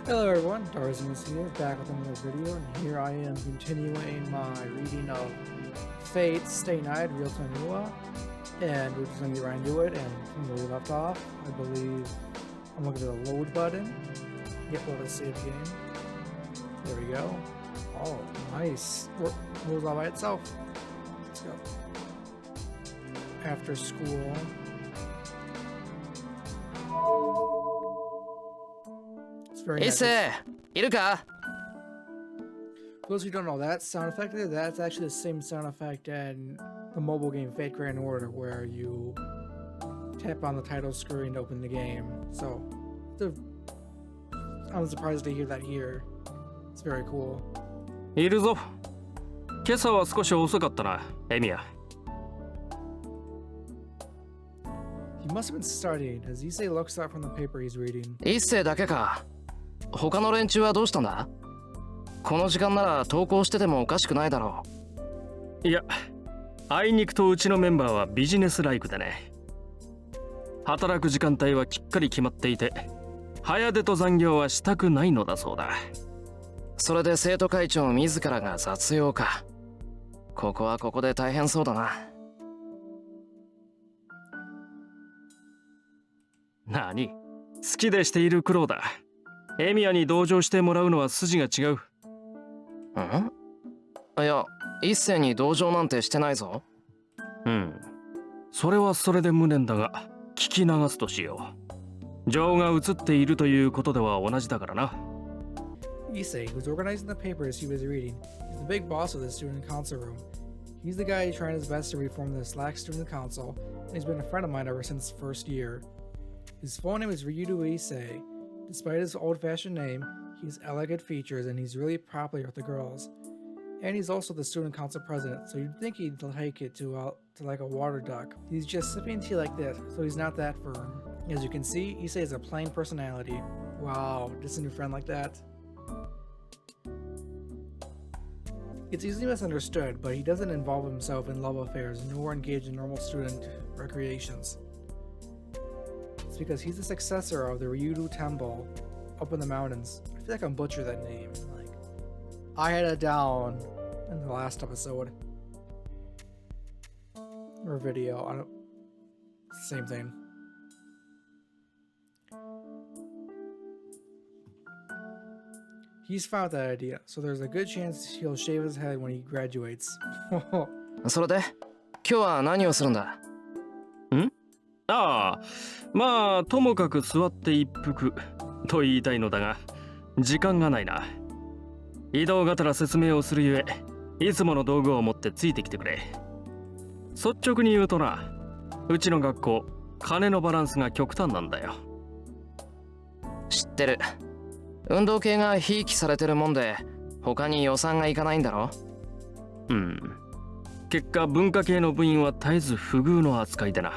Hello everyone, Darzimus here, back with another video, and here I am continuing my reading of Fate Stay Night Real Time Nua, and we're just going to get right into it, and from where we left off, I believe I'm looking at the load button. Yep, let us save the game. There we go. Oh, nice. Moves all by itself. Let's go. After school. For those who don't know, that sound effect there, that's actually the same sound effect in the mobile game Fate Grand Order, where you tap on the title screen to open the game. So, I'm surprised to hear that here. It's very cool. いるぞ。今朝は少し遅かったな、エミヤ。He must have been studying, as Issei looks up from the paper he's reading. 一世だけか。他の連中はどうしたんだ？この時間なら登校しててもおかしくないだろう。いや、あいにくとうちのメンバーはビジネスライクでね。働く時間帯はきっかり決まっていて、早出と残業はしたくないのだそうだ。それで生徒会長自らが雑用か。ここはここで大変そうだな。なに、好きでしている苦労だ。エミヤに同情してもらうのは筋が違う。ん？いや、一斉に同情なんてしてないぞ。うん。それはそれで無念だが、聞き流すとしよう。情が映っているということでは同じだからな。Issei, who's organizing the papers he was reading, is the big boss of the student council room. He's the guy trying his best to reform the slack student council, and he's been a friend of mine ever since first year. His full name is Shriou Issei. Despite his old-fashioned name, he has elegant features and he's really popular with the girls. And he's also the student council president, so you'd think he'd take it to like a water duck. He's just sipping tea like this, so he's not that firm. As you can see, Issei has a plain personality. Wow, just a new friend like that. It's easily misunderstood, but he doesn't involve himself in love affairs nor engage in normal student recreations. It's because he's the successor of the Ryudu Temple up in the mountains. I feel like I'm butchering that name. Like, I had it down in the last episode. Or video. I don't... Same thing. He's found that idea, so there's a good chance he'll shave his head when he graduates. それで、今日は何をするんだ？ん？ああ、まあともかく座って一服と言いたいのだが、時間がないな。移動がてら説明をするゆえ、いつもの道具を持ってついてきてくれ。率直に言うとな、うちの学校、金のバランスが極端なんだよ。知ってる。運動系がひいきされてるもんで、他に予算がいかないんだろ？うん。結果、文化系の部員は絶えず不遇の扱いでな。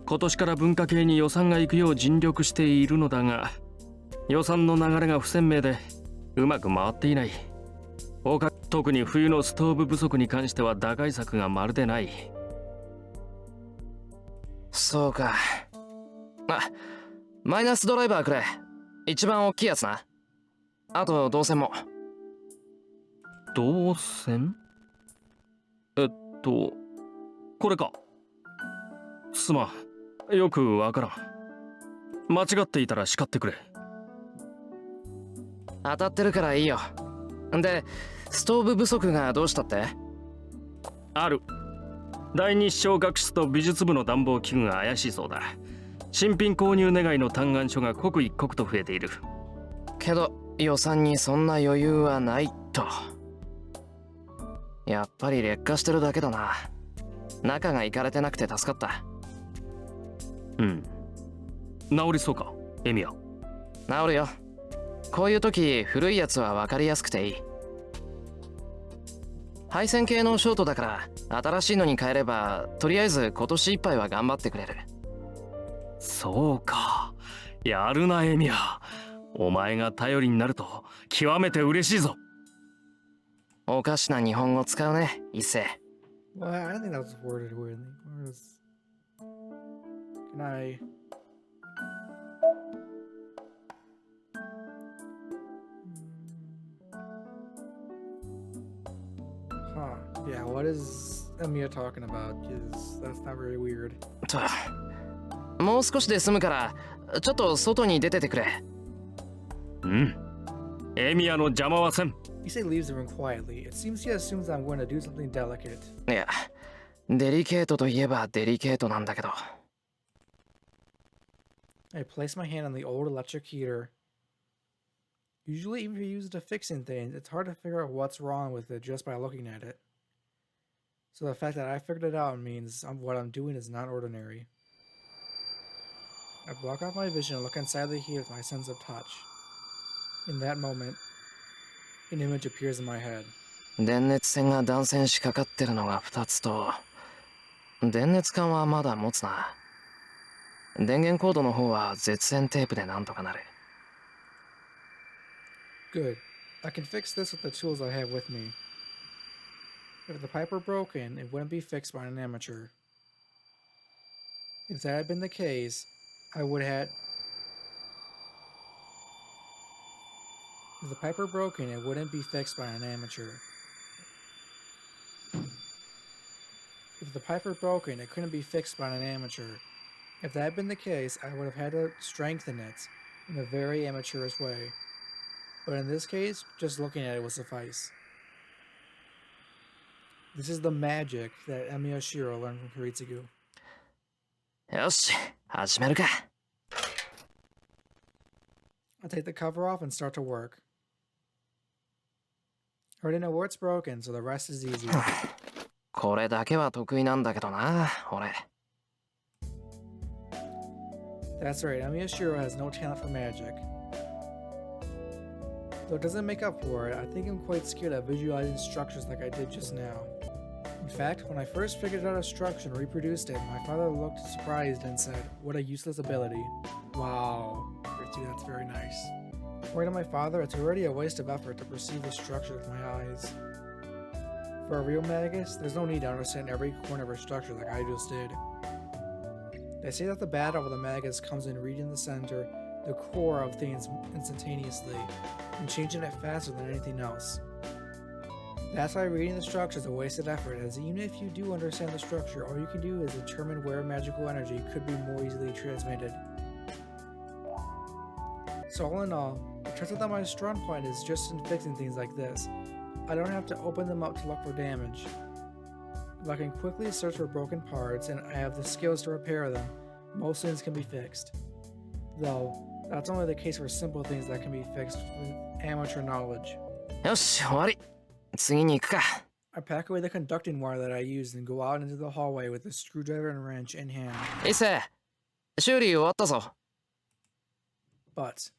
今年から文化系に予算が行くよう尽力しているのだが、予算の流れが不鮮明でうまく回っていない。特に冬のストーブ不足に関しては打開策がまるでない。そうか。あ、マイナスドライバーくれ。一番大きいやつな。あと導線も。導線？これか。すまん。よくわからん。間違っていたら叱ってくれ。当たってるからいいよ。で、ストーブ不足がどうしたって？ある。第二視聴学室と美術部の暖房器具が怪しいそうだ。新品購入願いの嘆願書が刻一刻と増えている。けど予算にそんな余裕はないと。やっぱり劣化してるだけだな。中がいかれてなくて助かった。うん。治りそうか、エミヤ。治るよ。こういう時古いやつは分かりやすくていい。配線系のショートだから新しいのに変えればとりあえず今年いっぱいは頑張ってくれる。そうか。やるなエミヤ。お前が頼りになると極めて嬉しいぞ。おかしな日本語使うね、一世。Well, I don't think that was worded weirdly. Can I... Yeah, what is Emiya talking about? Because that's not very weird. もう少しで済むからちょっと外に出ててくれ。うん。エミヤの邪魔はせん。Issei leaves the room quietly. It seems he assumes I'm going to do something delicate. いや、デリケートといえばデリケートなんだけど。I place my hand on the old electric heater. Usually, even if you use it to fixing things, it's hard to figure out what's wrong with it just by looking at it. So the fact that I figured it out means what I'm doing is not ordinary. I block off my vision and look inside the heater with my sense of touch. In that moment, an image appears in my head. 電熱線が断線しかかってるのが2つと、電熱管はまだ持つな。電源コードの方は絶縁テープでなんとかなる。Good. I can fix this with the tools I have with me. If the pipe were broken, it wouldn't be fixed by an amateur. If that had been the case, I would have... If the pipe were broken, it wouldn't be fixed by an amateur. If the pipe were broken, it couldn't be fixed by an amateur. If that had been the case, I would have had to strengthen it in a very amateurish way. But in this case, just looking at it will suffice. This is the magic that Emiya Shriou learned from Kiritsugu. よし、始めるか。I take the cover off and start to work. I already know where it's broken, so the rest is easy. これだけは得意なんだけどな、俺。That's right, Emiya Shriou has no talent for magic. Though it doesn't make up for it, I think I'm quite scared of visualizing structures like I did just now. In fact, when I first figured out a structure and reproduced it, my father looked surprised and said, "What a useless ability." Wow, that's very nice. According to my father, it's already a waste of effort to perceive the structure with my eyes. For a real magus, there's no need to understand every corner of a structure like I just did. They say that the battle with the magus comes in reading the center, the core of things instantaneously, and changing it faster than anything else. That's why reading the structure is a wasted effort, as even if you do understand the structure, all you can do is determine where magical energy could be more easily transmitted. So all in all, it turns out that my strong point is just in fixing things like this. I don't have to open them up to look for damage. If I can quickly search for broken parts and I have the skills to repair them, most things can be fixed. Though, that's only the case for simple things that can be fixed with amateur knowledge. よし、終わり。次に行くか。I pack away the conducting wire that I used and go out into the hallway with a screwdriver and wrench in hand. 伊勢、修理終わったぞ。But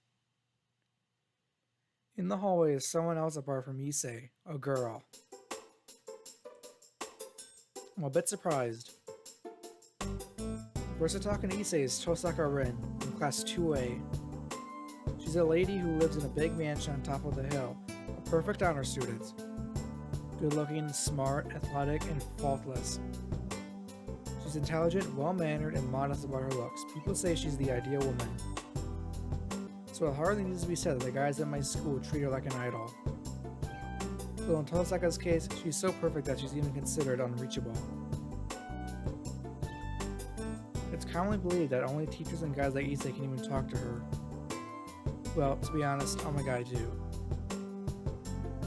in the hallway is someone else apart from Issei, a girl. I'm a bit surprised. The person talking to Issei is Tosaka Rin, from class 2A. She's a lady who lives in a big mansion on top of the hill, a perfect honor student. Good-looking, smart, athletic, and faultless. She's intelligent, well-mannered, and modest about her looks. People say she's the ideal woman. So it hardly needs to be said that the guys at my school treat her like an idol. Though in Tosaka's case, she's so perfect that she's even considered unreachable. It's commonly believed that only teachers and guys like Issei can even talk to her. Well, to be honest, I'm a guy too.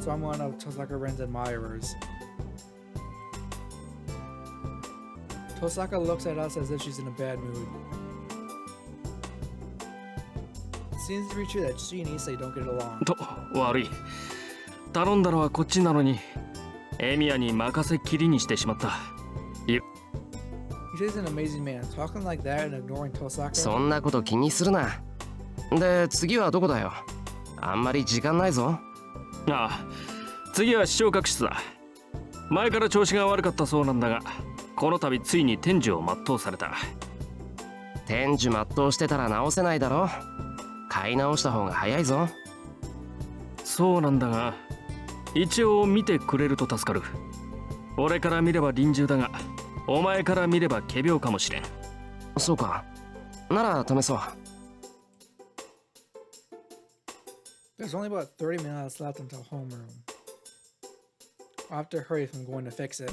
So I'm one of Tosaka Ren's admirers. Tosaka looks at us as if she's in a bad mood. It seems to be true that she and Issei don't get along. と、悪い。頼んだのはこっちなのに、エミヤに任せっきりにしてしまった。Issei's an amazing man. Talking like that and ignoring Tosaka. そんなこと気にするな。で、次はどこだよ。あんまり時間ないぞ。ああ、次は視聴覚室だ。前から調子が悪かったそうなんだが、この度ついに天寿を全うされた。天寿全うしてたら直せないだろ。買い直した方が早いぞ。そうなんだが、一応見てくれると助かる。俺から見れば臨終だが、お前から見れば仮病かもしれん。そうか。なら試そう。There's only about 30 minutes left until homeroom. I'll have to hurry if I'm going to fix it.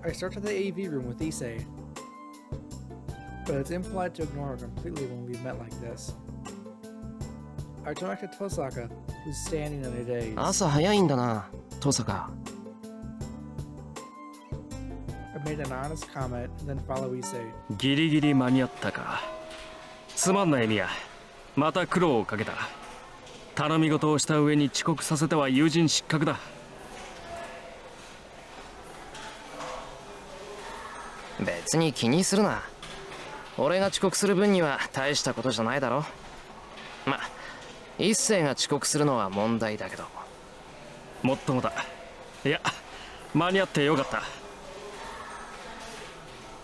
I start to the AV room with Issei, but it's impolite to ignore her completely when we've met like this. I turn back to Tosaka, who's standing on her days. 朝早いんだな、登坂。I made an honest comment and then follow Issei. ギリギリ間に合ったか。すまんなエミヤ。また苦労をかけた。頼み事をした上に遅刻させては友人失格だ。別に気にするな。俺が遅刻する分には大したことじゃないだろ。ま、一星が遅刻するのは問題だけど。もっともだ。いや、間に合ってよかった。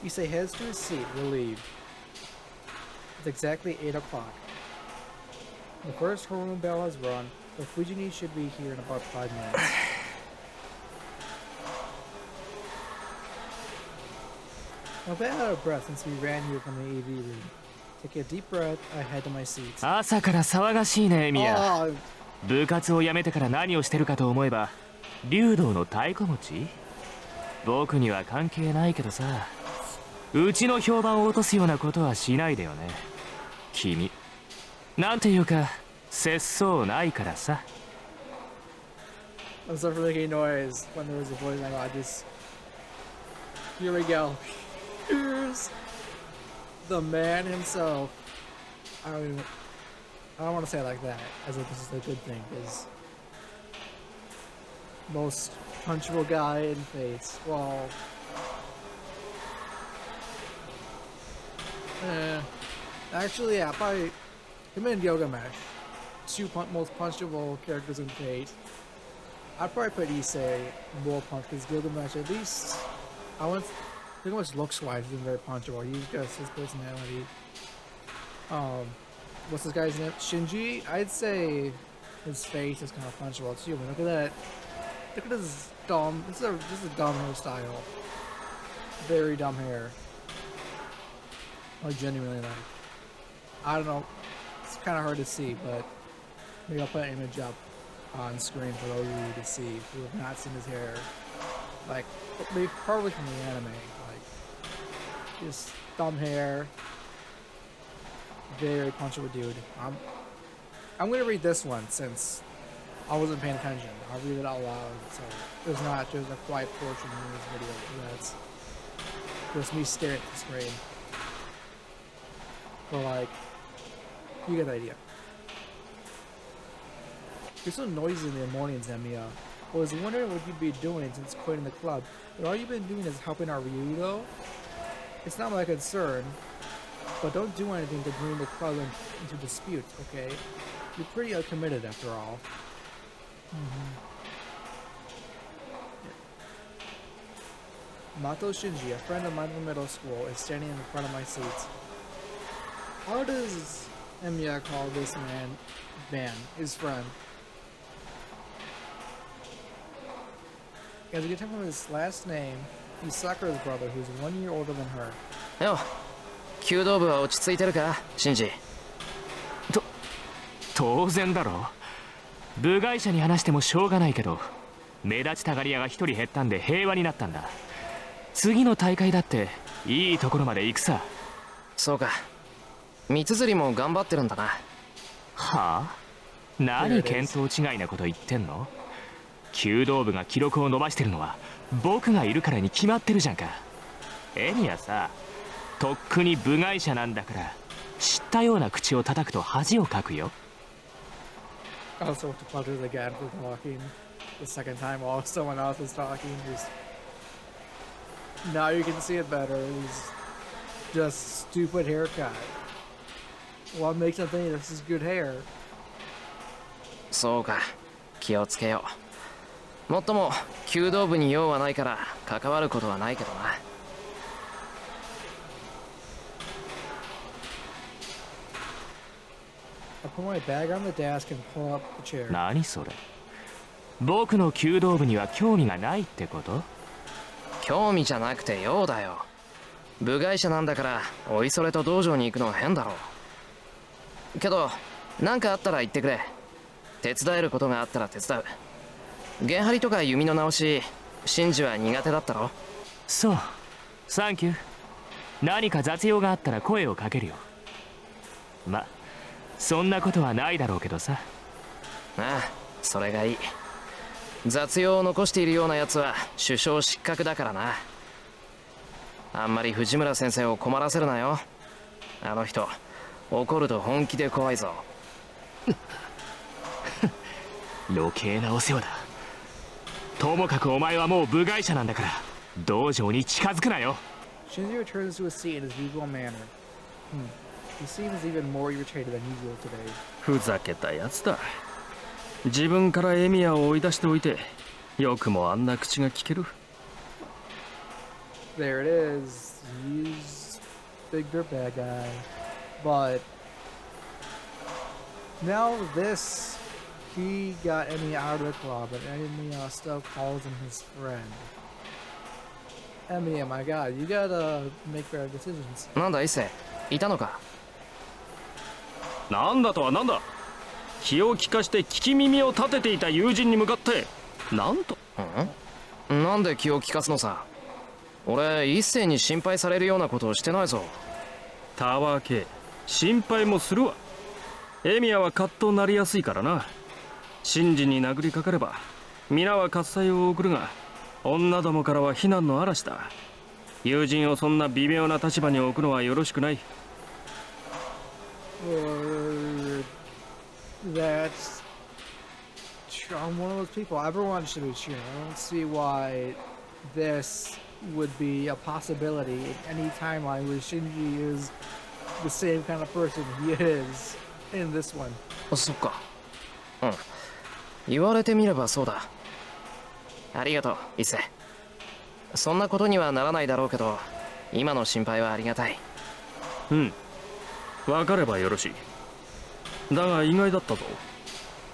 Issei heads to his seat, relieved. It's exactly 8 o'clock. The first homeroom bell has rung, so Fujini should be here in about 5 minutes. I'm a bit out of breath since we ran here from the AV room. Take a deep breath, I head to my seat. 朝から騒がしいねエミヤ。 Oh, 部活を辞めてから何をしてるかと思えば竜道の太鼓持ち。僕には関係ないけどさ、うちの評判を落とすようなことはしないでよね君。なんていうか節操ないからさ。 I'm sorry for making noise when there was a voice. I just... Here we go. Here's the man himself. I don't want to say it like that, as if this is a good thing, because most punchable guy in face. Well, actually, yeah, probably him and Yoga Mesh, two most punchable characters in Fate. I'd probably put Issei more punch because Gilgamesh, at least, Gilgamesh looks-wise isn't very punchable. He's just his personality. What's this guy's name? Shinji? I'd say his face is kind of punchable too. But look at that. Look at this dumb. This is a dumb hairstyle. Very dumb hair. Like genuinely, like, I don't know. It's kind of hard to see, but maybe I'll put an image up on screen for those of you to see who have not seen his hair. Like, maybe probably from the anime. Like, just dumb hair. Very punchable dude. I'm gonna read this one since I wasn't paying attention. I'll read it out loud, so there's a quiet portion in this video. That's just me staring at the screen. But like, you get the idea. You're so noisy in the mornings, Emiya. I was wondering what you'd be doing since quitting the club, but all you've been doing is helping our Ryu, though? It's not my concern, but don't do anything to bring the club into dispute, okay? You're pretty uncommitted after all. Mato Shinji, a friend of mine from middle school, is standing in front of my seat. How does Emiya call this man, his friend? As you can tell from his last name, he's Sakura's brother, who's 1 year older than her. よ、弓道部は落ち着いてるか、シンジ。当然だろ。部外者に話してもしょうがないけど、目立ちたがり屋が一人減ったんで平和になったんだ。次の大会だっていいところまで行くさ。そうか。三綴りも頑張ってるんだな。はあ？何見当違いなこと言ってんの？弓道部が記録を伸ばしてるのは僕がいるからに決まってるじゃんか。エミはさ、とっくに部外者なんだから知ったような口を叩くと恥をかくよ。Also to punches again for talking the second time while someone else is talking. Just now you can see it better. It's just stupid haircut. What makes them think this is good hair? そうか。気をつけよう。もっとも弓道部に用はないから関わることはないけどな。I put my bag on the desk and pull up the chair. 何それ？僕の弓道部には興味がないってこと？興味じゃなくて用だよ。部外者なんだからおいそれと道場に行くのは変だろう。けど何かあったら言ってくれ。手伝えることがあったら手伝う。弦張りとか弓の直し、シンジは苦手だったろ？そう、サンキュー。何か雑用があったら声をかけるよ。ま、そんなことはないだろうけどさ。ああ、それがいい。雑用を残しているようなやつは首相失格だからな。あんまり藤村先生を困らせるなよ。あの人怒ると本気で怖いぞ。余計なお世話だ。ともかくお前はもう部外者なんだから道場に近づくなよ。 Shinji returns to his seat in his usual manner. He seems even more irritated than usual today. ふざけたやつだ。自分からエミヤを追い出しておいて、よくもあんな口が聞ける。There it is. He's big dirtbag guy. But now this, he got Emi out of the club, but Emi still calls him his friend. Emi, my god, you gotta make better decisions. なんだ伊勢、いたのか？なんだとはなんだ。気を利かして聞き耳を立てていた友人に向かってなんと。なんで気を利かすのさ。俺一斉に心配されるようなことをしてないぞ。たわけ、心配もするわ。エミヤはカッとなりやすいからな。真珠に殴りかかれば皆は喝采を送るが、女どもからは非難の嵐だ。友人をそんな微妙な立場に置くのはよろしくない。That's. I'm one of those people. Everyone should be cheering. I don't see why this would be a possibility in any timeline where Shinji is the same kind of person he is in this one. そっか。言われてみればそうだ。ありがとう、伊勢。そんなことにはならないだろうけど、今の心配はありがたい。分かればよろしい。だが意外だったぞ。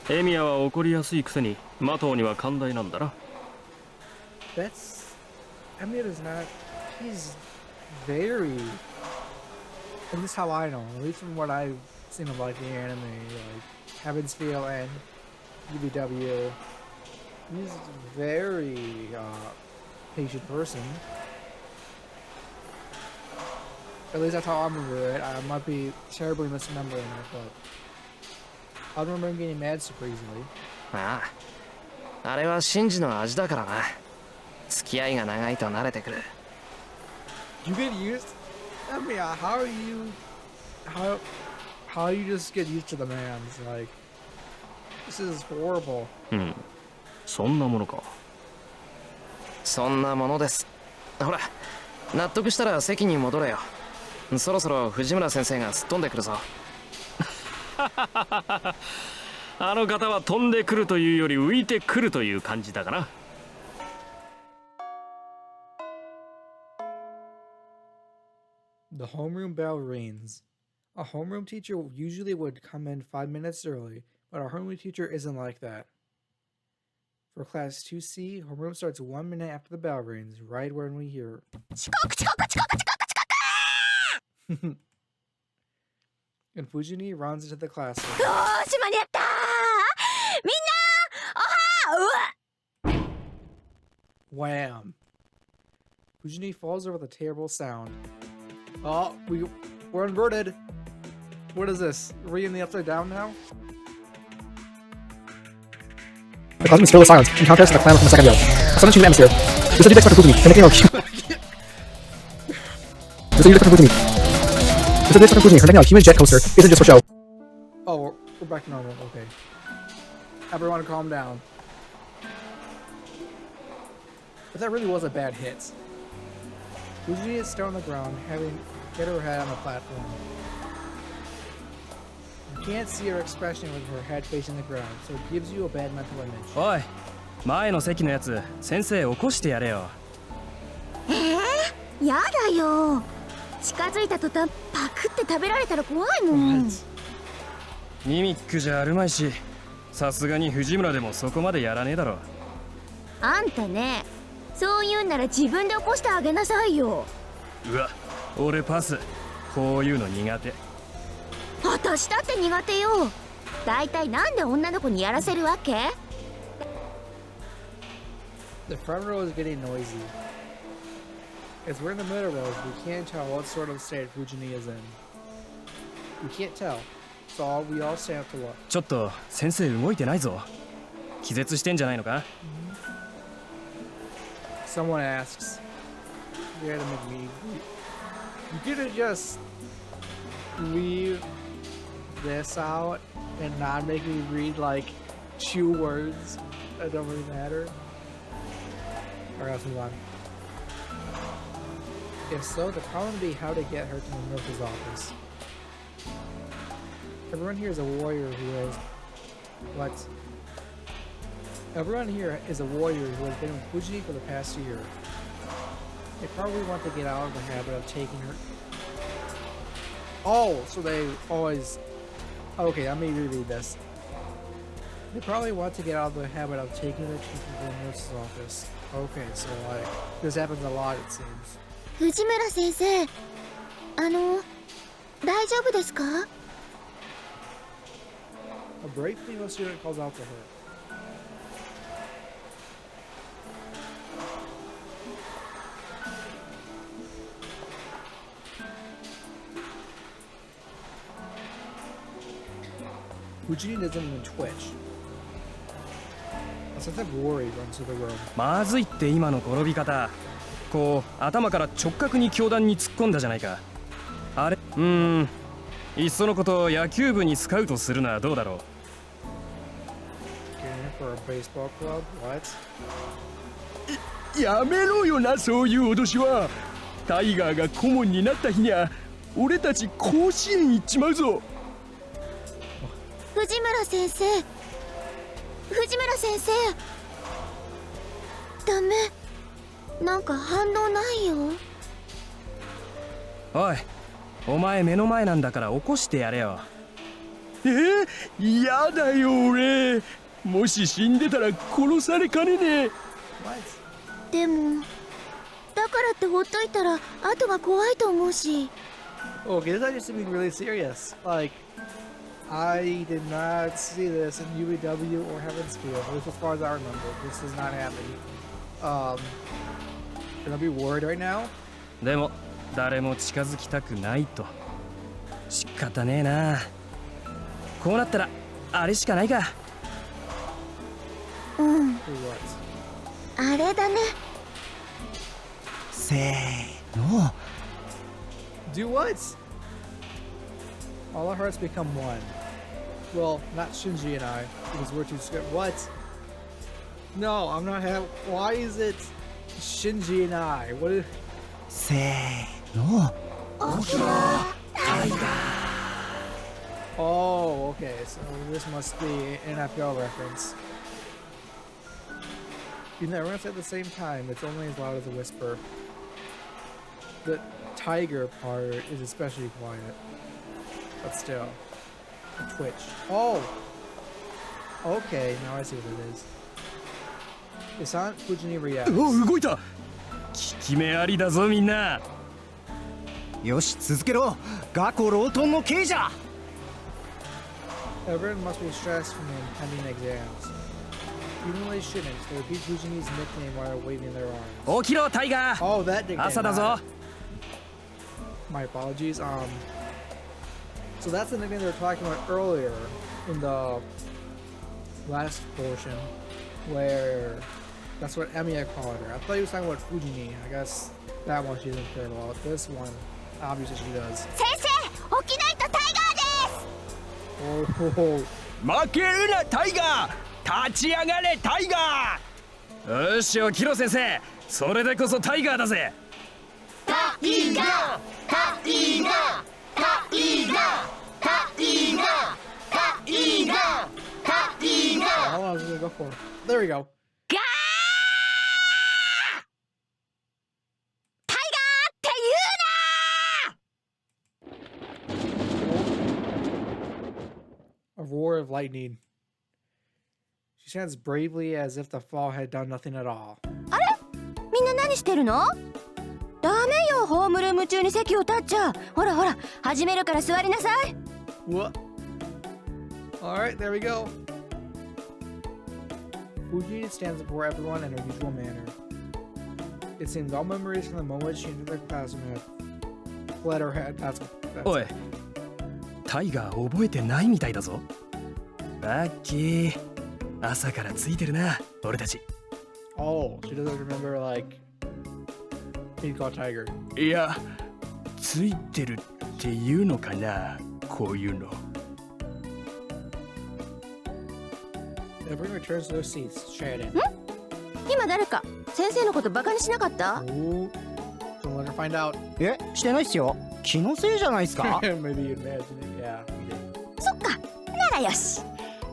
エミヤは怒りやすいくせにマトウには寛大なんだな。That's. Emiya is not. He's very. At least how I know. At least from what I've seen of like the anime, like Heaven's Feel and UBW. He's a very patient person. At least that's how I remember it. I might be terribly misremembering it, but I remember him getting mad super easily. ああ、あれはシンジの味だからな。付き合いが長いと慣れてくる。You get used? I mean, how are you? How you just get used to the man's like? This is horrible. そんなものか。そんなものです。ほら、納得したら席に戻れよ。そろそろ藤村先生がすっ飛んでくるぞ。あの方は飛んでくるというより浮いてくるという感じだかな。The homeroom bell rings. A homeroom teacher usually would come in 5 minutes early, but our homeroom teacher isn't like that. For class 2C, homeroom starts 1 minute after the bell rings, right when we hear. And Fujini runs into the classroom. Wham! Fujini falls over with a terrible sound. Oh, we're inverted. What is this? Are we in the upside down now? The classroom is filled with silence, in contrast to the clamor from the second row. A sudden change in atmosphere. This is a deep Fujini, connecting our This is a deep Fujini. This is a deep Fujini, connecting our human jet coaster isn't just for show. Oh, we're back to normal. Okay. Everyone calm down. But that really was a bad hit. Fujini is still on the ground, having hit her head on the platform. You can't see her expression with her head facing the ground, so it gives you a bad mental image. おい、前の席のやつ、先生起こしてやれよ。やだよ。近づいた途端パクって食べられたら怖いもん。ミミックじゃあるまいし、さすがに藤村でもそこまでやらねえだろ。あんたね、そう言うんなら自分で起こしてあげなさいよ。うわ、俺パス。こういうの苦手。私だって苦手よ。だいたいなんで女の子にやらせるわけ？ The front row is getting noisy. As we're in the middle row, we can't tell what sort of state Fujini is in. We can't tell. So we all stand up to look. ちょっと先生動いてないぞ。気絶してんじゃないのか？ Someone asks. You had to make me. You could have just leave this out and not make me read like 2 words that don't really matter. Alright, let's move on. If so, the problem would be how to get her to the nurse's office. Everyone here is a warrior who has... What? Everyone here is a warrior who has been with Fujini for the past year. They probably want to get out of the habit of taking her... Oh, so they always... Okay, let me reread this. They probably want to get out of the habit of taking their children to the nurse's office. Okay, so like, this happens a lot, it seems. 藤村先生、大丈夫ですか？ A brave female student calls out to her. Fujini doesn't even twitch. A sense of worry runs through the room. まずいって今の転び方。こう頭から直角に教壇に突っ込んだじゃないか。あれ、いっそのこと野球部にスカウトするのはどうだろう。Getting for a baseball club? What? やめろよな、そういう脅しは。タイガーが顧問になった日には俺たち甲子園行っちまうぞ。藤村先生、藤村先生、ダメ、なんか反応ないよ。おい、お前目の前なんだから起こしてやれよ。やだよ俺。もし死んでたら殺されかねねえ。 What? でも、だからってほっといたら後が怖いと思うし。 Okay, this is just being really serious. Like, I did not see this in UEW or Heavensfield, at least as far as I remember. This is not happening. Should I be worried right now? でも誰も近づきたくないと。仕方ねえな。こうなったらあれしかないか。うん、 Do what? あれだね。せーの。 Do what? All our hearts become one. Well, not Shinji and I, because we're too scared. What? No, I'm not having. Why is it Shinji and I? What is. せーの。 Oh, okay, so this must be an FPL reference. You know, everyone's at the same time, it's only as loud as a whisper. The tiger part is especially quiet. But still. A twitch. Oh! Okay, now I see what it is. It's on Fujini reacts. お、動いた。効き目ありだぞみんな。よし、続けろ。ガコロートンの刑じゃ。 Everyone must be stressed from the impending exams. Even though they shouldn't, they repeat Fujini's nickname while they're waving their arms. 起きろタイガー。 Oh, that nickname. 朝だぞ。 My apologies. So that's the nickname they were talking about earlier in the last portion, where that's what Emiya called her. I thought he was talking about Fujini. I guess that one she doesn't care about. This one, obviously she does. 先生、起きないとタイガーです。 Oh, 負けるなタイガー。立ち上がれタイガー。よし起きろ先生。それでこそタイガーだぜ。タイガー、タイガー、タイガー、タイガー、タイガー、タイガー。 how long was it gonna go for? There we go. ガー！タイガーって言うな！ A roar of lightning. She stands bravely as if the fall had done nothing at all. あれ？みんな何してるの？ダメよ、ホームルーム中に席を立っちゃ。ほらほら、始めるから座りなさい。 What? Alright, there we go. Fujini stands before everyone in her usual manner. It seems all memories from the moment she entered the classroom have fled her head. That's おいタイガー覚えてないみたいだぞ。ラッキー。朝からついてるな俺たち。 Oh, she doesn't remember like being called Tiger. いやついてるっていうのかなこういうの。 Everyone returns to their seats, chatting. 今誰か先生のことバカにしなかった？ Ooh, don't let her find out. え、してないっすよ。気のせいじゃないっすか。 Maybe you imagine it. Yeah, we did. そっか、ならよし。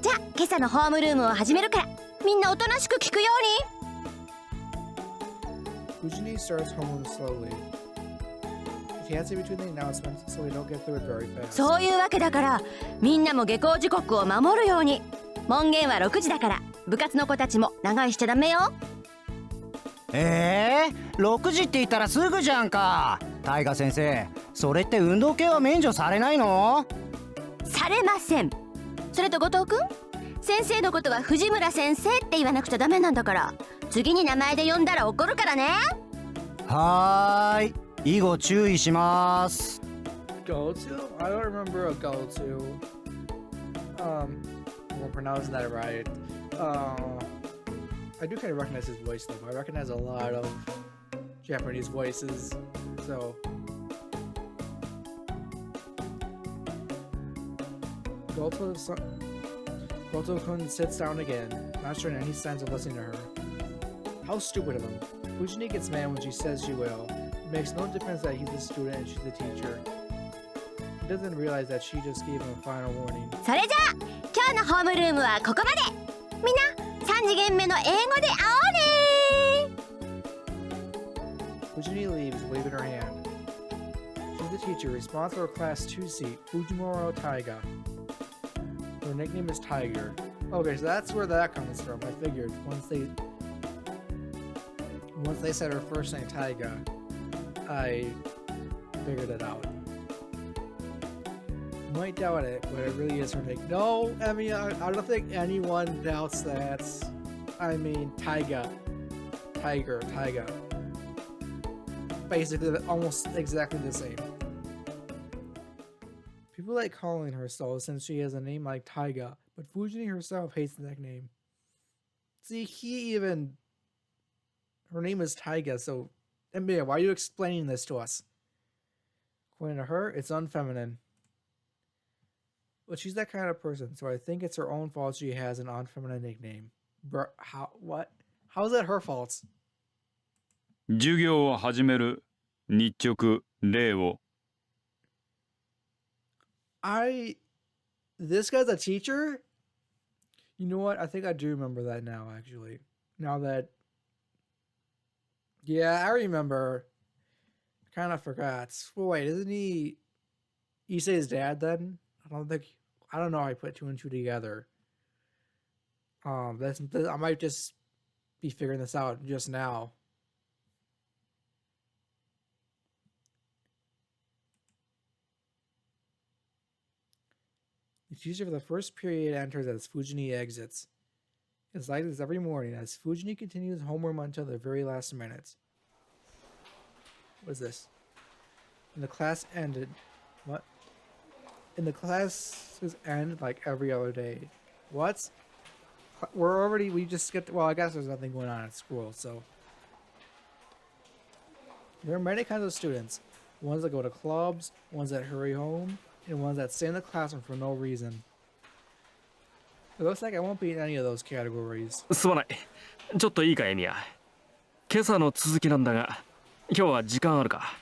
じゃあ今朝のホームルームを始めるからみんなおとなしく聞くように。 Fujini starts homeroom slowly. She hands in between the announcements so we don't get through it very fast. そういうわけだからみんなも下校時刻を守るように。門限は6時だから部活の子たちも長居しちゃダメよ。6時って言ったらすぐじゃんか。タイガ先生、それって運動系は免除されないの？されません。それと後藤くん、先生のことは藤村先生って言わなくちゃダメなんだから、次に名前で呼んだら怒るからね。はーい、以後注意します。 Go to? I don't remember a go to. We're pronouncing that right. I do kind of recognize his voice though. I recognize a lot of Japanese voices, so. Goto-kun sits down again, not showing any signs of listening to her. How stupid of him. Fujini gets mad when she says she will. It makes no difference that he's a student and she's a teacher. He doesn't realize that she just gave him a final warning. それじゃあ今日のホームルームはここまで。みんな3次元目の英語で会おうね。 Fujini leaves, waving her hand. She's the teacher, responsible for Class 2 seat, Fujimura Taiga. Her nickname is Tiger. Okay, so that's where that comes from. I figured once they said her first name Taiga, I figured it out. You might doubt it, but it really is her nickname. No, I mean I don't think anyone doubts that. I mean Taiga. Tiger, Taiga. Basically almost exactly the same. People like calling her so since she has a name like Taiga, but Fujini herself hates the nickname. See, her name is Taiga, so Emilia, why are you explaining this to us? According to her, it's unfeminine. But she's that kind of person, so I think it's her own fault she has an unfeminine nickname. What? How is that her fault? 授業を始める。日直礼を。This guy's a teacher? You know what? I think I do remember that now, actually. Now that... Yeah, I remember. I kind of forgot. Well, wait, isn't he... Issei's dad, then? I don't know how I put two and two together. I might just be figuring this out just now. The teacher for the first period enters as Fujini exits. It's like this every morning as Fujini continues homeroom until the very last minute. What is this? And the class ended. What? And the classes end like every other day. What? We just skipped. Well, I guess there's nothing going on at school, so. There are many kinds of students. Ones that go to clubs, ones that hurry home, and ones that stay in the classroom for no reason. It looks like I won't be in any of those categories. すまない。ちょっといいかエミヤ。今朝の続きなんだが、今日は時間あるか。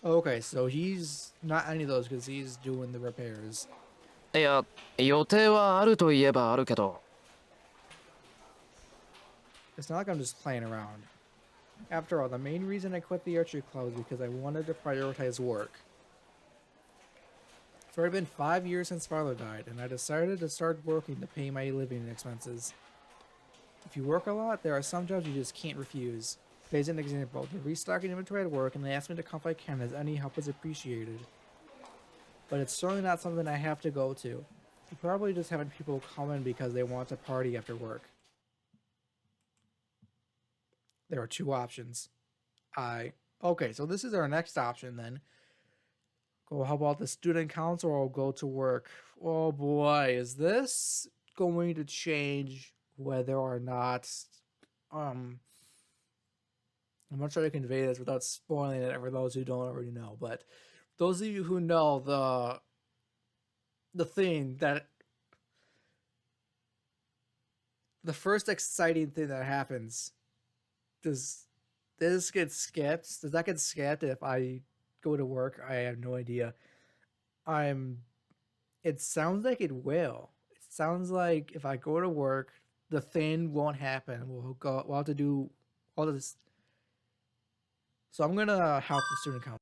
Okay, so he's not any of those because he's doing the repairs. いや、予定はあるといえばあるけど。It's not like I'm just playing around. After all, the main reason I quit the archery club was because I wanted to prioritize work. It's already been 5 years since father died, and I decided to start working to pay my living expenses. If you work a lot, there are some jobs you just can't refuse. Today's an example. They're restocking inventory at work, and they asked me to come if I can, as any help is appreciated. But it's certainly not something I have to go to. You're probably just having people come in because they want to party after work. There are two options. Okay, so this is our next option then. Go, how about the student council or go to work? Oh boy, is this going to change whether or not I'm not trying to convey this without spoiling it for those who don't already know, but those of you who know the thing that the first exciting thing that happens, does this get skipped? Does that get skipped if I go to work? I have no idea. It sounds like it will. It sounds like if I go to work, the thing won't happen. We'll have to do all this. So I'm gonna help the student council.